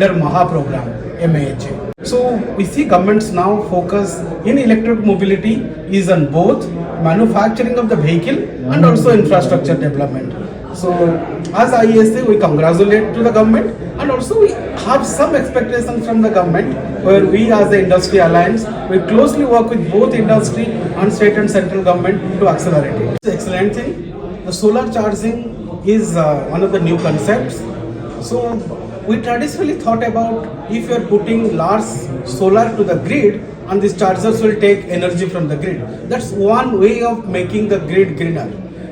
under Maha program, MAHA. So we see governments now focus in electric mobility is on both manufacturing of the vehicle and also infrastructure development. So as IESA, we congratulate to the government and also we have some expectations from the government where we as the industry alliance, we closely work with both industry and state and central government to accelerate it. It's an excellent thing. The solar charging is one of the new concepts. So we traditionally thought about if you are putting large solar to the grid and these chargers will take energy from the grid. That's one way of making the grid greener.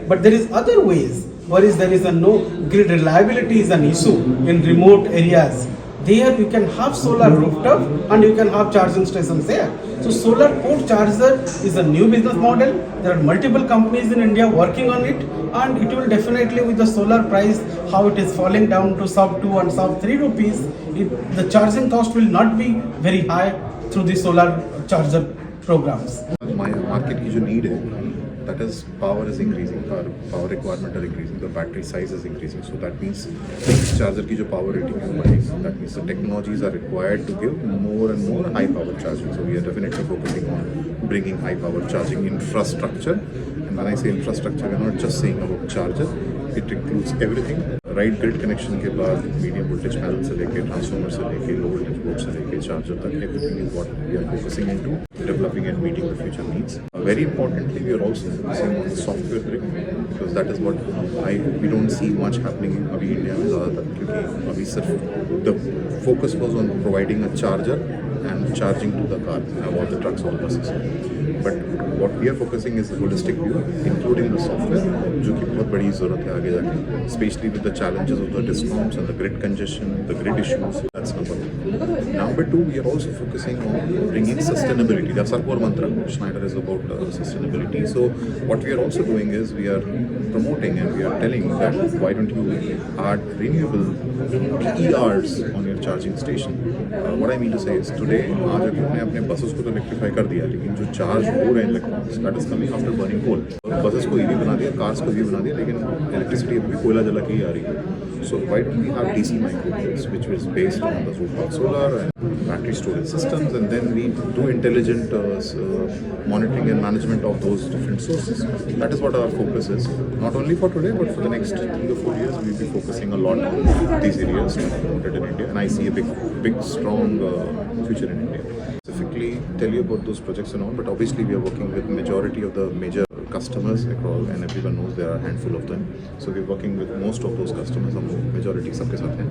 But there is other ways whereas there is a no grid reliability is an issue in remote areas. There you can have solar rooftop and you can have charging stations there. So solar port charger is a new business model. There are multiple companies in India working on it and it will definitely with the solar price how it is falling down to sub 2 and sub 3 rupees, the charging cost will not be very high through the solar charger programs. My market की जो need है, that is power is increasing, power requirement are increasing, the battery size is increasing, so that means charger की जो power rating है बढ़ेगी. That means the technologies are required to give more and more high power charging. So we are definitely focusing on bringing high power charging infrastructure. And when I say infrastructure, we are not just saying about charger. It includes everything. Right grid connection के बाद medium voltage panel से लेके transformer से लेके low voltage board से लेके charger तक everything is what we are focusing into developing and meeting the future needs very importantly we are also focusing on the software because that is what we don't see much happening अभी India में ज़्यादातर क्योंकि अभी सिर्फ the focus was on providing a charger and charging to the car, all the trucks, all buses. But what we are focusing is the holistic view, including the software, जो कि बहुत बड़ी ज़रूरत है आगे जाके, especially with the challenges of the discoms and the grid congestion, the grid issues. That's number one. Number two, we are also focusing on bringing sustainability. That's our core mantra. Schneider is about sustainability. So what we are also doing is we are promoting and we are telling that why don't you add renewable PERs on your charging station. What I mean to say is today आज अभी हमने अपने buses को तो electrify कर दिया लेकिन जो चार्ज हो रहे हैं electronics that is coming after burning coal. Buses को ईवी बना दिया, कार्स को ईवी बना दिया, लेकिन इलेक्ट्रिसिटी अभी भी कोयला जला के ही आ रही है. So why don't we have DC microgrids which is based on the rooftop solar and battery storage systems, and then we do intelligent monitoring and management of those different sources. That is what our focus is, not only for today but for the next 3 or 4 years. We'll be focusing a lot on these areas to promote it in India, and I see a big strong future in India. Specifically tell you about those projects and all, but obviously we are working with majority of the major customers across, and everyone knows there are a handful of them. So we're working with most of those customers. हम majority सबके साथ हैं.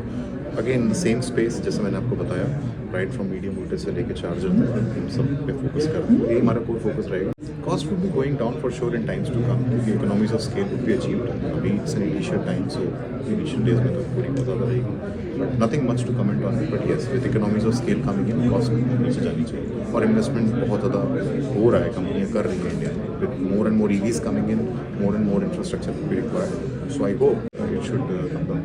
Again, the same space जैसे मैंने आपको बताया, right from medium voltage से लेके charger तक हम सब पे focus कर रहे हैं. यही हमारा core focus रहेगा. Cost will be going down for sure in times to come. क्योंकि economies of scale will be achieved. अभी it's an initial time, so initial days में तो पूरी बहुत ज़्यादा रहेगी. But nothing much to comment on it. But yes, with economies of scale coming in, cost नीचे जानी चाहिए. और इन्वेस्टमेंट बहुत ज़्यादा हो रहा है, कंपनियाँ कर रही हैं इंडिया में. With more and more EVs coming in, more and more infrastructure will be required. So I hope it should come down.